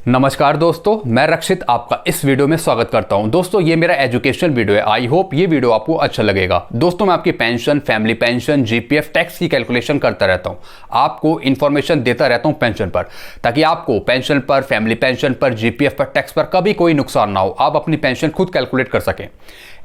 नमस्कार दोस्तों, मैं रक्षित आपका इस वीडियो में स्वागत करता हूं। दोस्तों ये मेरा एजुकेशनल वीडियो है। आई होप ये वीडियो आपको अच्छा लगेगा। दोस्तों मैं आपकी pension, family pension, GPF, tax की कैलकुलेशन करता रहता हूं। आपको इन्फॉर्मेशन देता रहता हूं पेंशन पर, ताकि आपको पेंशन पर, फैमिली पेंशन पर, जीपीएफ पर, टैक्स पर कभी कोई नुकसान ना हो। आप अपनी पेंशन खुद कैलकुलेट कर सकें।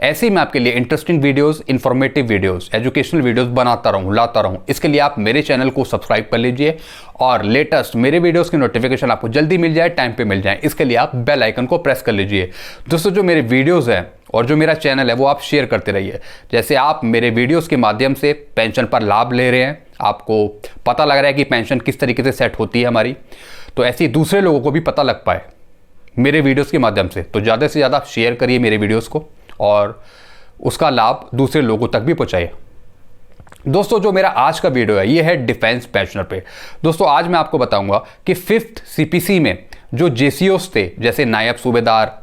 ऐसे ही मैं आपके लिए interesting videos, informative videos, educational videos बनाता रहूं, लाता रहूं। इसके लिए आप मेरे चैनल को सब्सक्राइब कर लीजिए और लेटेस्ट मेरे वीडियोस की नोटिफिकेशन आपको जल्दी मिल जाए, टाइम पे मिल जाए। इसके लिए आप बेल आइकन को प्रेस कर लीजिए। दोस्तों जो मेरे वीडियोस हैं और जो मेरा चैनल है वो आप शेयर करते रहिए। जैसे आप मेरे वीडियोस के माध्यम से पेंशन पर लाभ ले रहे हैं, आपको पता लग रहा है कि पेंशन किस तरीके से सेट होती है हमारी, तो ऐसे ही दूसरे लोगों को भी पता लग पाए मेरे वीडियोस के माध्यम से। तो ज़्यादा से ज़्यादा आप शेयर करिए मेरे वीडियोस को और उसका लाभ दूसरे लोगों तक भी पहुंचाइए। दोस्तों जो मेरा आज का वीडियो है ये है डिफेंस पेंशनर पे। दोस्तों आज मैं आपको बताऊंगा कि 5th सीपीसी में जो जेसीओस थे, जैसे नायब सूबेदार,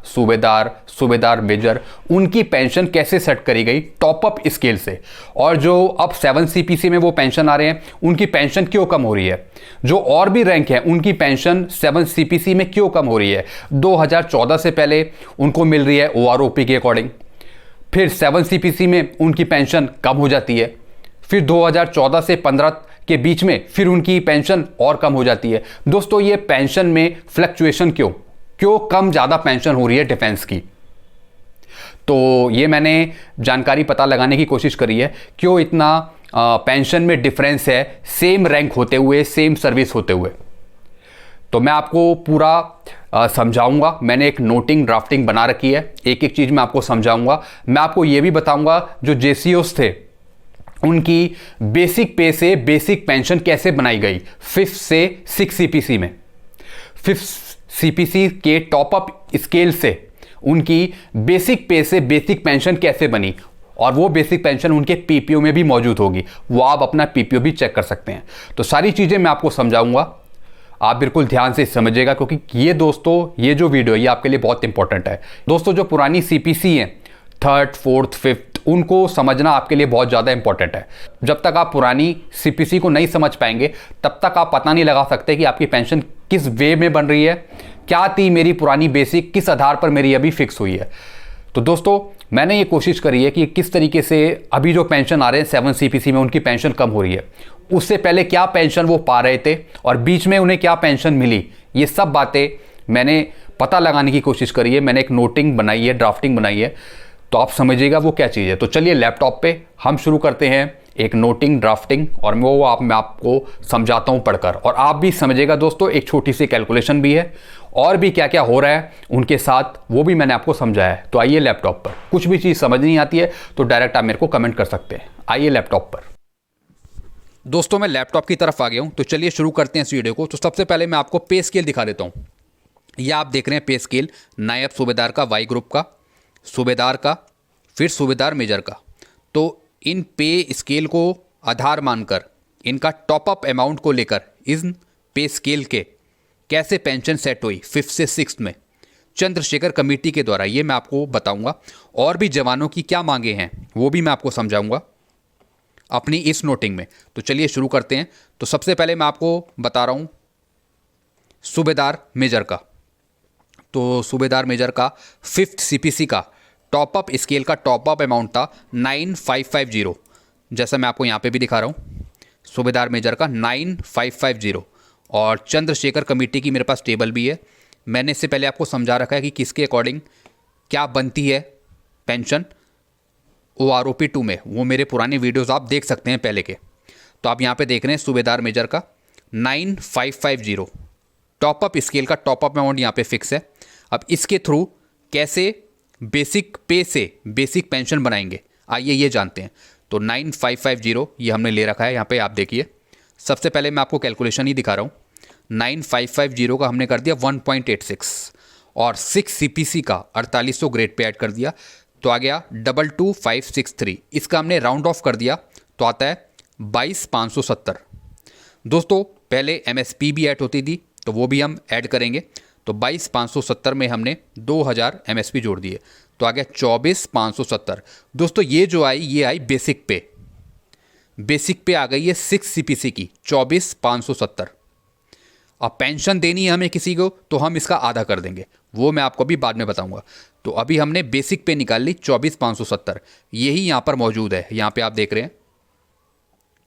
सूबेदार मेजर, उनकी पेंशन कैसे सेट करी गई टॉप अप स्केल से, और जो अब 7 सीपीसी में वो पेंशन आ रहे हैं उनकी पेंशन क्यों कम हो रही है। जो और भी रैंक है उनकी पेंशन 7 सीपीसी में क्यों कम हो रही है। 2014 से पहले उनको मिल रही है ओआरओपी के अकॉर्डिंग, फिर 7 सीपीसी में उनकी पेंशन कम हो जाती है, फिर 2014 से 15 के बीच में फिर उनकी पेंशन और कम हो जाती है। दोस्तों ये पेंशन में फ्लक्चुएशन क्यों कम ज़्यादा पेंशन हो रही है डिफेंस की, तो ये मैंने जानकारी पता लगाने की कोशिश करी है क्यों इतना पेंशन में डिफरेंस है, सेम रैंक होते हुए, सेम सर्विस होते हुए। तो मैं आपको पूरा समझाऊंगा। मैंने एक नोटिंग ड्राफ्टिंग बना रखी है, एक एक चीज़ मैं आपको समझाऊंगा। मैं आपको ये भी बताऊंगा जो जेसीओस थे उनकी बेसिक पे से बेसिक पेंशन कैसे बनाई गई 5th से 6 सीपीसी में। 5th सीपीसी के टॉप अप स्केल से उनकी बेसिक पे से बेसिक पेंशन कैसे बनी, और वो बेसिक पेंशन उनके पीपीओ में भी मौजूद होगी। वो आप अपना पीपीओ भी चेक कर सकते हैं। तो सारी चीज़ें मैं आपको समझाऊंगा, आप बिल्कुल ध्यान से समझिएगा, क्योंकि ये दोस्तों ये जो वीडियो है ये आपके लिए बहुत इंपॉर्टेंट है। दोस्तों जो पुरानी सीपीसी हैं 3rd, 4th, 5th, उनको समझना आपके लिए बहुत ज़्यादा इंपॉर्टेंट है। जब तक आप पुरानी सीपीसी को नहीं समझ पाएंगे तब तक आप पता नहीं लगा सकते कि आपकी पेंशन किस वे में बन रही है, क्या थी मेरी पुरानी बेसिक, किस आधार पर मेरी अभी फिक्स हुई है। तो दोस्तों मैंने ये कोशिश करी है कि किस तरीके से अभी जो पेंशन आ रहे हैं 7 सीपीसी में उनकी पेंशन कम हो रही है, उससे पहले क्या पेंशन वो पा रहे थे और बीच में उन्हें क्या पेंशन मिली, ये सब बातें मैंने पता लगाने की कोशिश करी है। मैंने एक नोटिंग बनाई है, ड्राफ्टिंग बनाई है, तो आप समझिएगा वो क्या चीज़ है। तो चलिए लैपटॉप पे हम शुरू करते हैं एक नोटिंग ड्राफ्टिंग, और मैं आपको समझाता हूँ पढ़कर, और आप भी समझिएगा। दोस्तों एक छोटी सी कैलकुलेशन भी है और भी क्या क्या हो रहा है उनके साथ वो भी मैंने आपको समझाया है। तो आइए लैपटॉप पर। कुछ भी चीज़ समझ नहीं आती है तो डायरेक्ट आप मेरे को कमेंट कर सकते हैं। आइए लैपटॉप पर। दोस्तों मैं लैपटॉप की तरफ आ गया हूँ, तो चलिए शुरू करते हैं इस वीडियो को। तो सबसे पहले मैं आपको पे स्केल दिखा देता हूँ। ये आप देख रहे हैं पे स्केल, नायब सूबेदार का, वाई ग्रुप का, सूबेदार का, फिर सूबेदार मेजर का। तो इन पे स्केल को आधार मानकर इनका टॉप अप अमाउंट को लेकर इन पे स्केल के कैसे पेंशन सेट हुई 5th से 6th में चंद्रशेखर कमेटी के द्वारा, ये मैं आपको बताऊंगा। और भी जवानों की क्या मांगे हैं वो भी मैं आपको समझाऊंगा अपनी इस नोटिंग में। तो चलिए शुरू करते हैं। तो सबसे पहले मैं आपको बता रहा हूं सूबेदार मेजर का। तो सूबेदार मेजर का 5th सीपीसी का टॉप अप स्केल का टॉप अप अमाउंट था 9550, जैसा मैं आपको यहाँ पे भी दिखा रहा हूँ। सूबेदार मेजर का 9550, और चंद्रशेखर कमेटी की मेरे पास टेबल भी है। मैंने इससे पहले आपको समझा रखा है कि किसके अकॉर्डिंग क्या बनती है पेंशन ओआरओपी 2 में। वो मेरे पुराने वीडियोज़ आप देख सकते हैं पहले के। तो आप यहाँ पे देख रहे हैं सूबेदार मेजर का 9550 टॉप अप स्केल का टॉप अप अमाउंट यहाँ पे फिक्स है। अब इसके थ्रू कैसे बेसिक पे से बेसिक पेंशन बनाएंगे, आइए ये जानते हैं। तो 9550 ये हमने ले रखा है यहाँ पे, आप देखिए। सबसे पहले मैं आपको कैलकुलेशन ही दिखा रहा हूँ। 9550 का हमने कर दिया 1.86, और 6 सीपीसी का 4800 ग्रेड पे ऐड कर दिया, तो आ गया 22563। इसका हमने राउंड ऑफ कर दिया तो आता है 22570। दोस्तों पहले एमएसपी भी ऐड होती थी, तो वो भी हम ऐड करेंगे। तो 22570 में हमने 2000 एमएसपी जोड़ दिए, तो आ गया 24570। दोस्तों ये जो आई ये आई बेसिक पे आ गई है 6 सीपीसी की 24570। अब पेंशन देनी है हमें किसी को तो हम इसका आधा कर देंगे, वो मैं आपको अभी बाद में बताऊंगा। तो अभी हमने बेसिक पे निकाल ली 24,570, यही यहाँ पर मौजूद है, यहाँ पे आप देख रहे हैं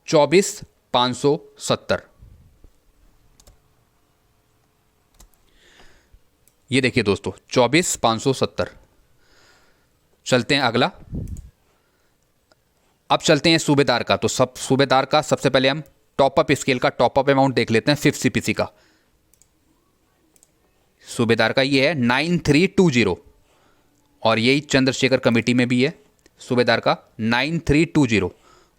24,570। ये देखिए दोस्तों 24,570। चलते हैं अगला। अब चलते हैं सूबेदार का। तो सब सूबेदार का सबसे पहले हम टॉपअप स्केल का टॉपअप अमाउंट देख लेते हैं 5th CPC का। सूबेदार का ये है 9320 और यही चंद्रशेखर कमेटी में भी है सूबेदार का 9320।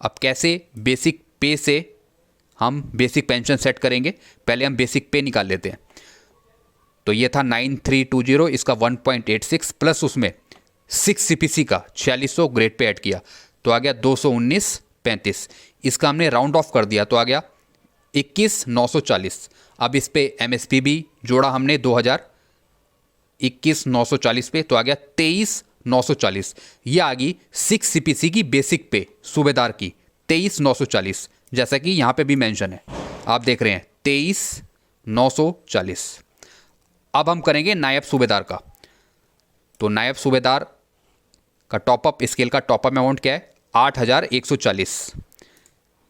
अब कैसे बेसिक पे से हम बेसिक पेंशन सेट करेंगे, पहले हम बेसिक पे निकाल लेते हैं। तो ये था 9320, इसका 1.86 प्लस उसमें 6 CPC का 4600 ग्रेड पे ऐड किया तो आ गया 219.35। इसका हमने राउंड ऑफ कर दिया तो आ गया 21,940। अब इस पे MSP भी जोड़ा हमने 21,940 पे तो आ गया 23,940। ये आ गई 6 CPC की बेसिक पे सूबेदार की 23,940, जैसा कि यहाँ पे भी मेंशन है, आप देख रहे हैं 23,940। अब हम करेंगे नायब सूबेदार का। तो नायब सूबेदार का टॉपअप स्केल का टॉपअप अमाउंट क्या है 8,140,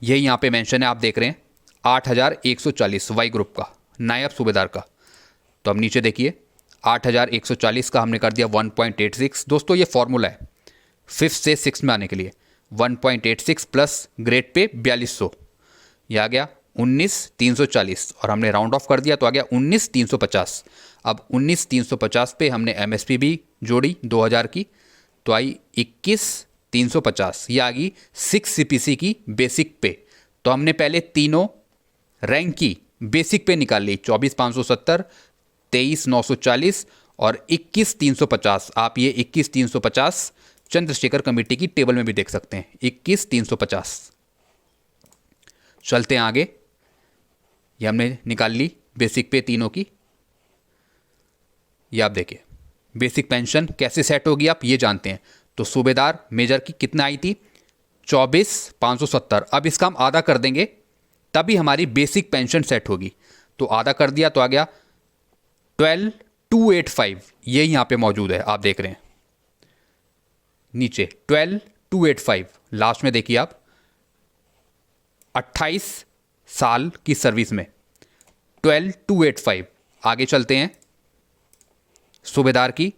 यही यहाँ पे मेंशन है, आप देख रहे हैं 8,140 वाई ग्रुप का नायब सूबेदार का। तो अब नीचे देखिए 8,140 का हमने कर दिया 1.86। दोस्तों ये फॉर्मूला है 5th से 6th में आने के लिए, 1.86 प्लस ग्रेड पे 4200, यह आ गया 19,340 और हमने राउंड ऑफ कर दिया तो आ गया 19,350। अब 19,350 पे हमने MSP भी जोड़ी 2000 की तो आई 21,350। ये आ गई 6 CPC की बेसिक पे। तो हमने पहले तीनों रैंक की बेसिक पे निकाल ली 24,570, 23,940 और 21,350। आप ये 21,350 चंद्रशेखर कमेटी की टेबल में भी देख सकते हैं 21,350। चलते हैं आगे। ये हमने निकाल ली बेसिक पे तीनों की। ये आप देखिए बेसिक पेंशन कैसे सेट होगी आप ये जानते हैं। तो सूबेदार मेजर की कितना आई थी 24,570। अब इसका हम आधा कर देंगे तभी हमारी बेसिक पेंशन सेट होगी। तो आधा कर दिया तो आ गया 12,285, ये यहाँ पे मौजूद है, आप देख रहे हैं नीचे 12,285। लास्ट में देखिए आप 28 साल की सर्विस में 12,285। आगे चलते हैं। सूबेदार की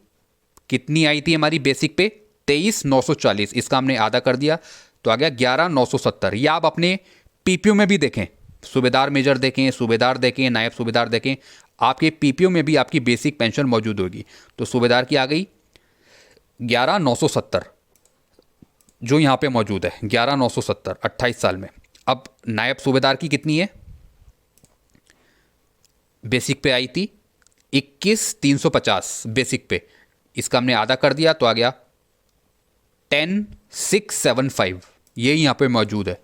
कितनी आई थी हमारी बेसिक पे 23,940, इसका हमने आधा कर दिया तो आ गया 11,970। या आप अपने PPO में भी देखें, सूबेदार मेजर देखें, सूबेदार देखें, नायब सूबेदार देखें, आपके PPO में भी आपकी बेसिक पेंशन मौजूद होगी। तो सूबेदार की आ गई 11,970 जो यहाँ पे मौजूद है 11,970 28 साल में। अब नायब सूबेदार की कितनी है, बेसिक पे आई थी 21,350 बेसिक पे, इसका हमने आधा कर दिया तो आ गया 10,675, ये यहाँ पे मौजूद है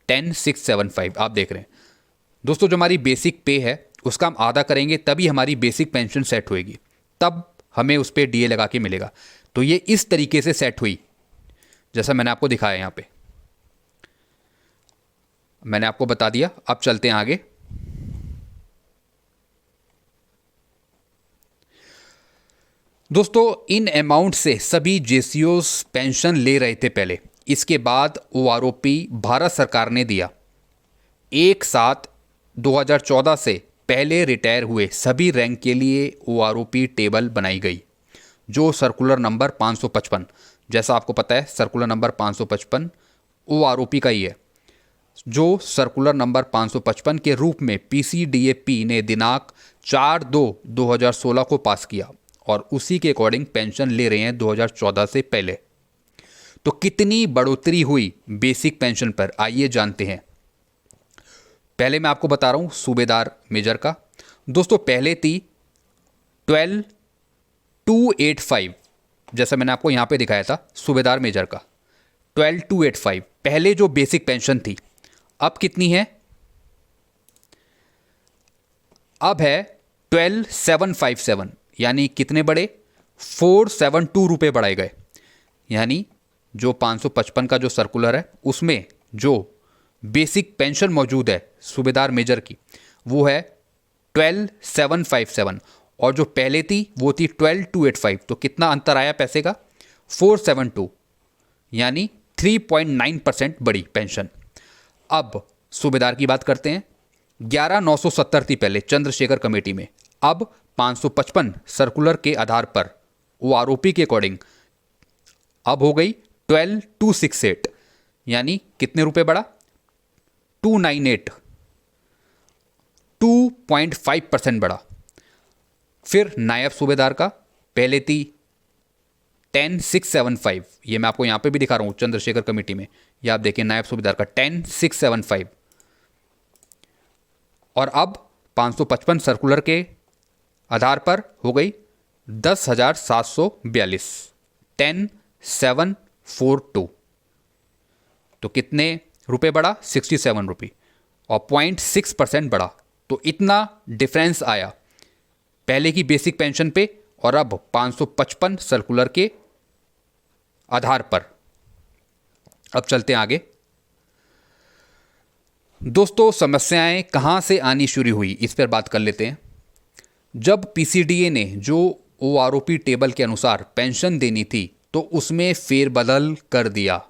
10,675, आप देख रहे हैं। दोस्तों जो हमारी बेसिक पे है उसका हम आधा करेंगे तभी हमारी बेसिक पेंशन सेट होएगी, तब हमें उस पर DA लगा के मिलेगा। तो ये इस तरीके से सेट हुई जैसा मैंने आपको दिखाया, यहाँ पे मैंने आपको बता दिया। अब चलते हैं आगे। दोस्तों इन अमाउंट से सभी JCOs पेंशन ले रहे थे पहले, इसके बाद OROP भारत सरकार ने दिया। एक साथ 2014 से पहले रिटायर हुए सभी रैंक के लिए OROP टेबल बनाई गई, जो सर्कुलर नंबर 555, जैसा आपको पता है सर्कुलर नंबर 555 OROP का ही है, जो सर्कुलर नंबर 555 के रूप में PCDAP ने दिनांक 4/2/2016 को पास किया और उसी के अकॉर्डिंग पेंशन ले रहे हैं 2014 से पहले। तो कितनी बढ़ोतरी हुई बेसिक पेंशन पर, आइए जानते हैं। पहले मैं आपको बता रहा हूं सूबेदार मेजर का। दोस्तों पहले थी 12,285, जैसा मैंने आपको यहां पे दिखाया था सूबेदार मेजर का 12,285 पहले जो बेसिक पेंशन थी। अब कितनी है, अब है 12,757, यानी कितने बढ़े 472 रुपये बढ़ाए गए। यानी जो 555 का जो सर्कुलर है उसमें जो बेसिक पेंशन मौजूद है सूबेदार मेजर की वो है 12,757 और जो पहले थी वो थी 12,285। तो कितना अंतर आया पैसे का? 472, यानी 3.9% बढ़ी पेंशन। अब सूबेदार की बात करते हैं। 11,970 थी पहले चंद्रशेखर कमेटी में, अब 555 सर्कुलर के आधार पर OROP के अकॉर्डिंग अब हो गई 12,268, यानी कितने रुपए बढ़ा? 298, 2.5% बढ़ा। फिर नायब सूबेदार का पहले थी 10,675, ये मैं आपको यहां पे भी दिखा रहा हूं चंद्रशेखर कमेटी में, ये आप देखिए नायब सूबेदार का 10,675, और अब 555 सर्कुलर के आधार पर हो गई 10,742, 10,742। तो कितने रुपए बढ़ा? 67 रुपये, और 0.6% बढ़ा। तो इतना डिफरेंस आया पहले की बेसिक पेंशन पे और अब 555 सर्कुलर के आधार पर। अब चलते हैं आगे। दोस्तों, समस्याएं कहां से आनी शुरू हुई इस पर बात कर लेते हैं। जब PCDA ने जो OROP टेबल के अनुसार पेंशन देनी थी तो उसमें फेरबदल कर दिया।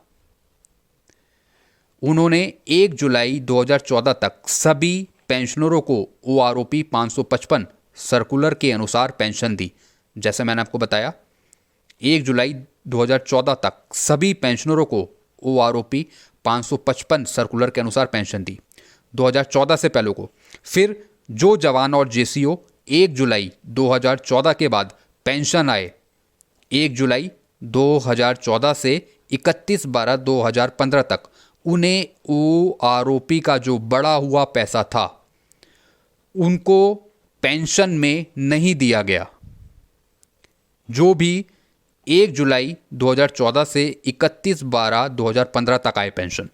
उन्होंने 1 जुलाई 2014 तक सभी पेंशनरों को OROP 555 सर्कुलर के अनुसार पेंशन दी। जैसे मैंने आपको बताया, 1 जुलाई 2014 तक सभी पेंशनरों को OROP 555 सर्कुलर के अनुसार पेंशन दी, 2014 से पहले को। फिर जो जवान और JCO 1 जुलाई 2014 के बाद पेंशन आए, 1 जुलाई 2014 से 31/12/2015 तक उन्हें OROP का जो बढ़ा हुआ पैसा था उनको पेंशन में नहीं दिया गया। जो भी 1 जुलाई 2014 से 31/12/2015 तक आए पेंशन,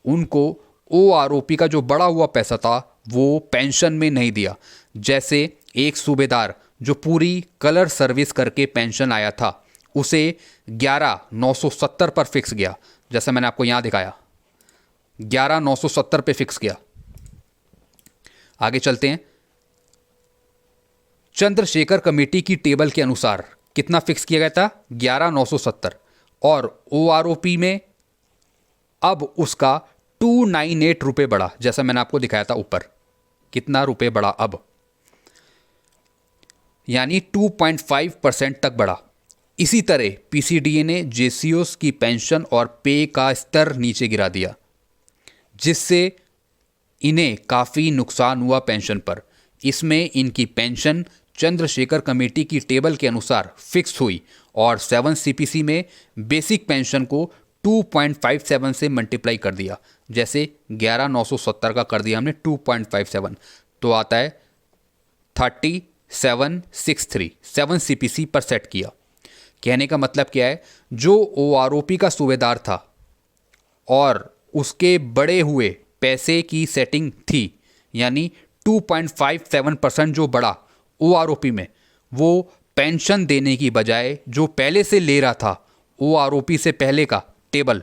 उनको OROP का जो बढ़ा हुआ पैसा था वो पेंशन में नहीं दिया। जैसे एक सूबेदार जो पूरी कलर सर्विस करके पेंशन आया था, उसे 11,970 पर फिक्स गया। जैसे मैंने आपको यहां दिखाया, 11,970 पे फिक्स किया। आगे चलते हैं। चंद्रशेखर कमेटी की टेबल के अनुसार कितना फिक्स किया गया था? 11,970, और OROP में अब उसका 298 रुपये बढ़ा। जैसा मैंने आपको दिखाया था ऊपर, कितना रुपए बढ़ा अब, यानी 2.5% तक बढ़ा। इसी तरह PCDA ने JCOs की पेंशन और पे का स्तर नीचे गिरा दिया, जिससे इन्हें काफ़ी नुकसान हुआ पेंशन पर। इसमें इनकी पेंशन चंद्रशेखर कमेटी की टेबल के अनुसार फिक्स हुई और 7 CPC में बेसिक पेंशन को 2.57 से मल्टीप्लाई कर दिया। जैसे 11,970 का कर दिया हमने 2.57, तो आता है 3763, 7 CPC पर सेट किया। कहने का मतलब क्या है, जो OROP का सूबेदार था और उसके बढ़े हुए पैसे की सेटिंग थी, यानी 2.57% जो बढ़ा OROP में, वो पेंशन देने की बजाय जो पहले से ले रहा था OROP से पहले का टेबल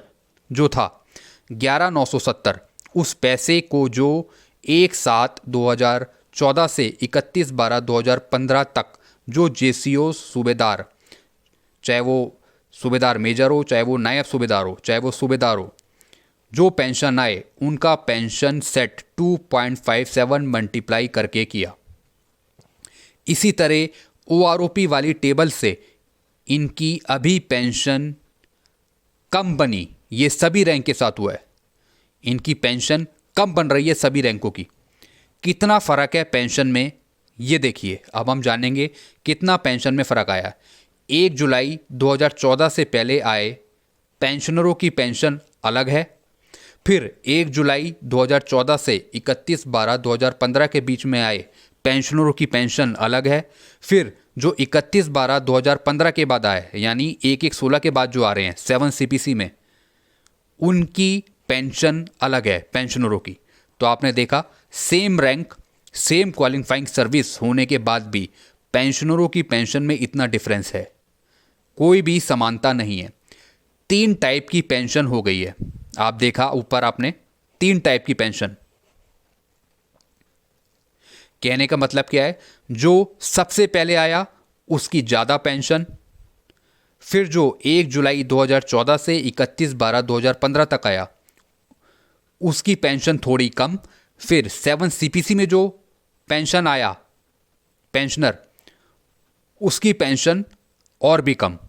जो था 11,970, उस पैसे को जो 1/7/2014 से 31/12/2015 तक जो JCO सूबेदार, चाहे वो सूबेदार मेजर हो, चाहे वो नायब सूबेदार हो, चाहे वो सूबेदार हो, जो पेंशन आए उनका पेंशन सेट 2.57 मल्टीप्लाई करके किया। इसी तरह OROP वाली टेबल से इनकी अभी पेंशन कम बनी। ये सभी रैंक के साथ हुआ है, इनकी पेंशन कम बन रही है सभी रैंकों की। कितना फ़र्क है पेंशन में, ये देखिए। अब हम जानेंगे कितना पेंशन में फ़र्क आया। 1 जुलाई 2014 से पहले आए पेंशनरों की पेंशन अलग है। फिर 1 जुलाई 2014 से 31/12/2015 के बीच में आए पेंशनरों की पेंशन अलग है। फिर जो 31/12/2015 के बाद आए, यानी 1/1/16 के बाद जो आ रहे हैं 7 CPC में, उनकी पेंशन अलग है पेंशनरों की। तो आपने देखा, same rank, same qualifying service होने के बाद भी पेंशनरों की पेंशन में इतना डिफरेंस है, कोई भी समानता नहीं है। 3 टाइप की पेंशन हो गई है। आप देखा ऊपर आपने 3 टाइप की पेंशन। कहने का मतलब क्या है, जो सबसे पहले आया उसकी ज़्यादा पेंशन, फिर जो 1 जुलाई 2014 से 31/12/2015 तक आया उसकी पेंशन थोड़ी कम, फिर 7 सीपीसी में जो पेंशन आया पेंशनर उसकी पेंशन और भी कम।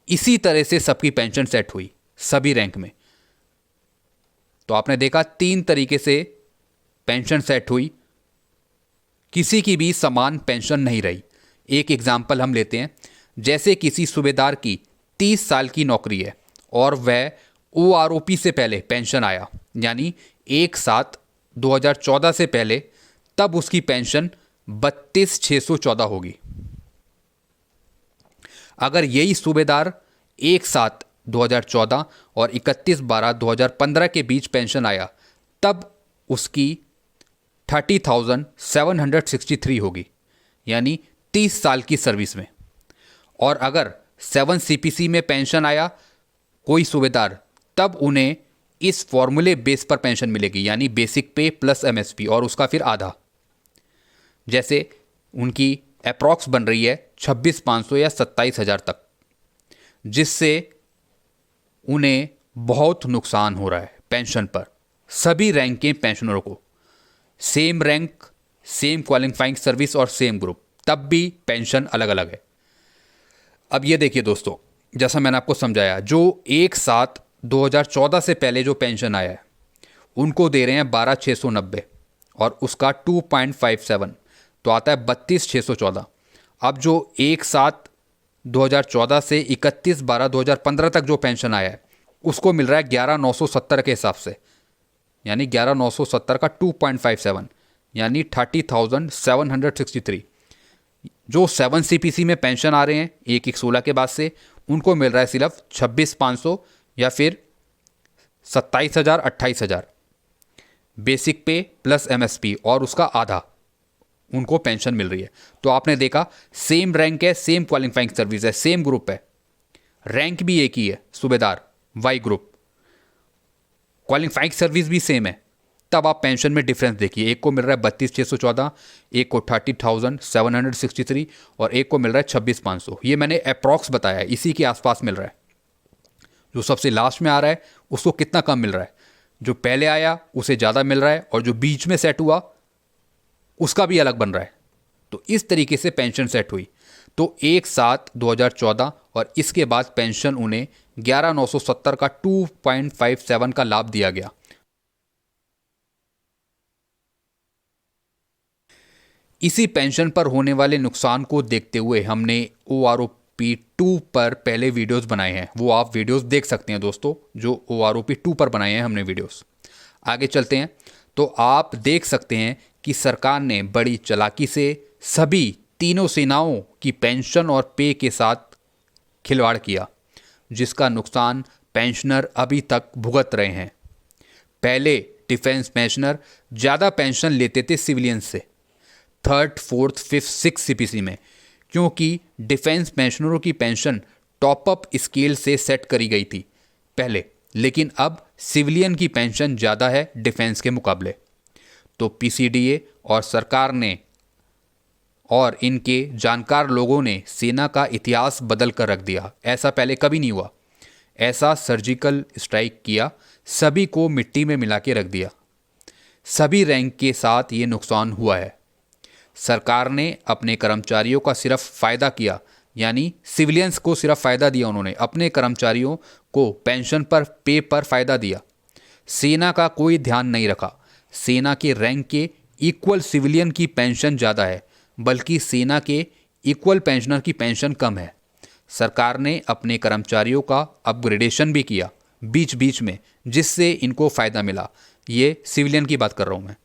इसी तरह से सबकी पेंशन सेट हुई सभी रैंक में। तो आपने देखा 3 तरीके से पेंशन सेट हुई, किसी की भी समान पेंशन नहीं रही। एक एग्जाम्पल हम लेते हैं, जैसे किसी सूबेदार की 30 साल की नौकरी है और वह ओआरओपी से पहले पेंशन आया, यानी 1/7/2014 से पहले, तब उसकी पेंशन 32,614 होगी। अगर यही सूबेदार 1/7/2014 और 31/12/2015 के बीच पेंशन आया तब उसकी 30,763 होगी, यानी 30 साल की सर्विस में। और अगर 7 सीपीसी में पेंशन आया कोई सूबेदार, तब उन्हें इस फॉर्मूले बेस पर पेंशन मिलेगी, यानी बेसिक पे प्लस एमएसपी और उसका फिर आधा। जैसे उनकी अप्रॉक्स बन रही है 26,500 या 27,000 तक, जिससे उन्हें बहुत नुकसान हो रहा है पेंशन पर। सभी रैंक के पेंशनरों को same rank, same qualifying service और सेम ग्रुप, तब भी पेंशन अलग अलग है। अब ये देखिए दोस्तों, जैसा मैंने आपको समझाया, जो 1/7/2014 से पहले जो पेंशन आया है उनको दे रहे हैं 12,690 और उसका 2.57 तो आता है 32,614। अब जो 1/7/2014 से 31/12/2015 तक जो पेंशन आया है उसको मिल रहा है 11,970 के हिसाब से, यानी 11,970 का 2.57 यानी 30,763। जो 7 सीपीसी में पेंशन आ रहे हैं 1/1/16 के बाद से, उनको मिल रहा है सिर्फ 26,500 या फिर 27,000 28,000 बेसिक पे प्लस एमएसपी और उसका आधा उनको पेंशन मिल रही है। तो आपने देखा सेम रैंक है, सेम क्वालिफाइंग सर्विस है, सेम ग्रुप है, रैंक भी एक ही है सूबेदार वाई ग्रुप, क्वालिफाइंग सर्विस भी सेम है, तब आप पेंशन में डिफरेंस देखिए। एक को मिल रहा है 32,614, एक को 30,763 और एक को मिल रहा है 26,500। ये मैंने अप्रॉक्स बताया है, इसी के आसपास मिल रहा है। जो सबसे लास्ट में आ रहा है उसको कितना कम मिल रहा है, जो पहले आया उसे ज़्यादा मिल रहा है और जो बीच में सेट हुआ उसका भी अलग बन रहा है। तो इस तरीके से पेंशन सेट हुई। तो 1/7/2014 और इसके बाद पेंशन उन्हें 11,970 का 2.57 का लाभ दिया गया। इसी पेंशन पर होने वाले नुकसान को देखते हुए हमने OROP 2 पर पहले वीडियोस बनाए हैं, वो आप वीडियोस देख सकते हैं दोस्तों, जो OROP 2 पर बनाए हैं हमने वीडियोस। आगे चलते हैं तो आप देख सकते हैं कि सरकार ने बड़ी चालाकी से सभी तीनों सेनाओं की पेंशन और पे के साथ खिलवाड़ किया, जिसका नुकसान पेंशनर अभी तक भुगत रहे हैं। पहले डिफेंस पेंशनर ज़्यादा पेंशन लेते थे सिविलियन से 3rd, 4th, 5th, 6th CPC में, क्योंकि डिफेंस पेंशनरों की पेंशन टॉपअप स्केल से सेट करी गई थी पहले, लेकिन अब सिविलियन की पेंशन ज़्यादा है डिफेंस के मुकाबले। तो पीसीडीए और सरकार ने और इनके जानकार लोगों ने सेना का इतिहास बदल कर रख दिया। ऐसा पहले कभी नहीं हुआ। ऐसा सर्जिकल स्ट्राइक किया, सभी को मिट्टी में मिला के रख दिया। सभी रैंक के साथ ये नुकसान हुआ है। सरकार ने अपने कर्मचारियों का सिर्फ फ़ायदा किया, यानी सिविलियंस को सिर्फ फ़ायदा दिया उन्होंने, अपने कर्मचारियों को पेंशन पर पे पर फ़ायदा दिया। सेना का कोई ध्यान नहीं रखा। सेना के रैंक के इक्वल सिविलियन की पेंशन ज़्यादा है, बल्कि सेना के इक्वल पेंशनर की पेंशन कम है। सरकार ने अपने कर्मचारियों का अपग्रेडेशन भी किया बीच बीच में, जिससे इनको फ़ायदा मिला। ये सिविलियन की बात कर रहा हूँ मैं।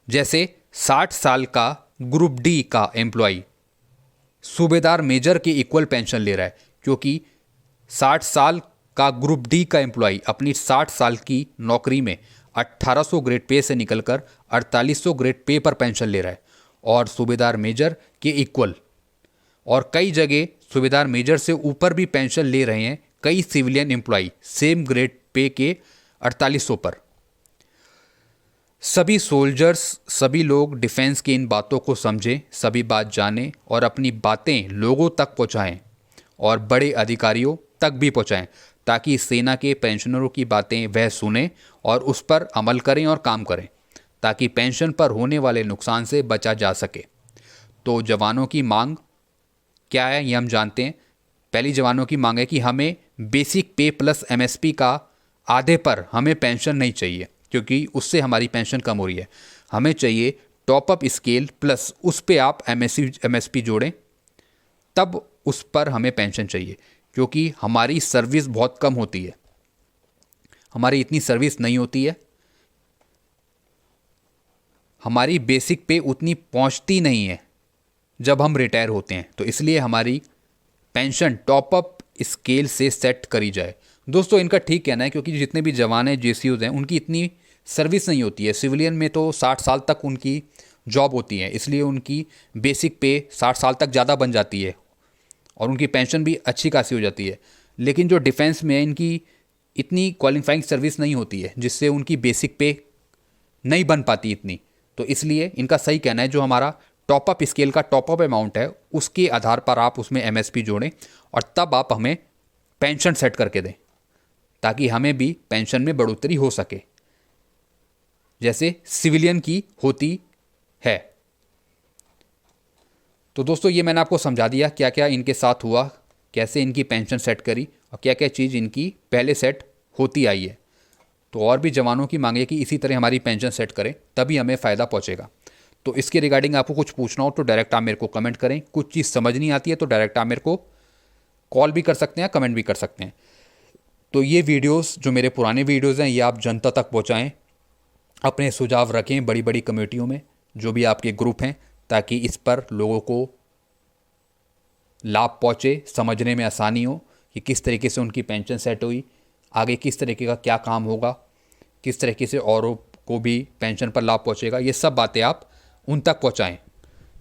जैसे 60 साल का ग्रुप डी का एम्प्लॉय सूबेदार मेजर के इक्वल पेंशन ले रहा है, क्योंकि 60 साल का ग्रुप डी का एम्प्लॉय अपनी 60 साल की नौकरी में 1800 ग्रेड पे से निकलकर 4800 ग्रेड पे पर पेंशन ले रहा है, और सूबेदार मेजर के इक्वल। और कई जगह सूबेदार मेजर से ऊपर भी पेंशन ले रहे हैं कई civilian employ same grade pay के 4800 पर। सभी सोल्जर्स, सभी लोग डिफेंस की इन बातों को समझें, सभी बात जानें और अपनी बातें लोगों तक पहुंचाएं और बड़े अधिकारियों तक भी पहुंचाएं, ताकि सेना के पेंशनरों की बातें वह सुने और उस पर अमल करें और काम करें, ताकि पेंशन पर होने वाले नुकसान से बचा जा सके। तो जवानों की मांग क्या है ये हम जानते हैं। पहली जवानों की मांग है कि हमें बेसिक पे प्लस एमएसपी का आधे पर हमें पेंशन नहीं चाहिए, क्योंकि उससे हमारी पेंशन कम हो रही है। हमें चाहिए टॉपअप स्केल प्लस उस पर आप एमएसपी जोड़ें, तब उस पर हमें पेंशन चाहिए, क्योंकि हमारी सर्विस बहुत कम होती है, हमारी इतनी सर्विस नहीं होती है, हमारी बेसिक पे उतनी पहुंचती नहीं है जब हम रिटायर होते हैं। तो इसलिए हमारी पेंशन टॉपअप स्केल से सेट करी जाए। दोस्तों इनका ठीक कहना है, क्योंकि जितने भी जवान हैं, जेसीयूज हैं, उनकी इतनी सर्विस नहीं होती है। सिविलियन में तो 60 साल तक उनकी जॉब होती है, इसलिए उनकी बेसिक पे 60 साल तक ज़्यादा बन जाती है और उनकी पेंशन भी अच्छी खासी हो जाती है। लेकिन जो डिफेंस में है, इनकी इतनी क्वालिफाइंग सर्विस नहीं होती है, जिससे उनकी बेसिक पे नहीं बन पाती इतनी। तो इसलिए इनका सही कहना है, जो हमारा टॉपअप स्केल का टॉपअप अमाउंट है, उसके आधार पर आप उसमें एमएसपी जोड़ें और तब आप हमें पेंशन सेट करके दें, ताकि हमें भी पेंशन में बढ़ोतरी हो सके, जैसे सिविलियन की होती है। तो दोस्तों ये मैंने आपको समझा दिया क्या क्या इनके साथ हुआ, कैसे इनकी पेंशन सेट करी और क्या क्या चीज़ इनकी पहले सेट होती आई है। तो और भी जवानों की मांग है कि इसी तरह हमारी पेंशन सेट करें, तभी हमें फ़ायदा पहुंचेगा। तो इसके रिगार्डिंग आपको कुछ पूछना हो तो डायरेक्ट आप मेरे को कमेंट करें। कुछ चीज़ समझ नहीं आती है तो डायरेक्ट आप मेरे को कॉल भी कर सकते हैं, कमेंट भी कर सकते हैं। तो ये वीडियोस, जो मेरे पुराने वीडियोस हैं, ये आप जनता तक पहुंचाएं, अपने सुझाव रखें बड़ी बड़ी कमेटियों में, जो भी आपके ग्रुप हैं, ताकि इस पर लोगों को लाभ पहुंचे, समझने में आसानी हो कि किस तरीके से उनकी पेंशन सेट हुई, आगे किस तरीके का क्या काम होगा, किस तरीके से औरों को भी पेंशन पर लाभ पहुंचेगा। ये सब बातें आप उन तक पहुंचाएं।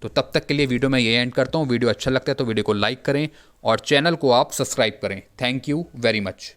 तो तब तक के लिए वीडियो मैं ये एंड करता हूँ। वीडियो अच्छा लगता है तो वीडियो को लाइक करें और चैनल को आप सब्सक्राइब करें। Thank you very much.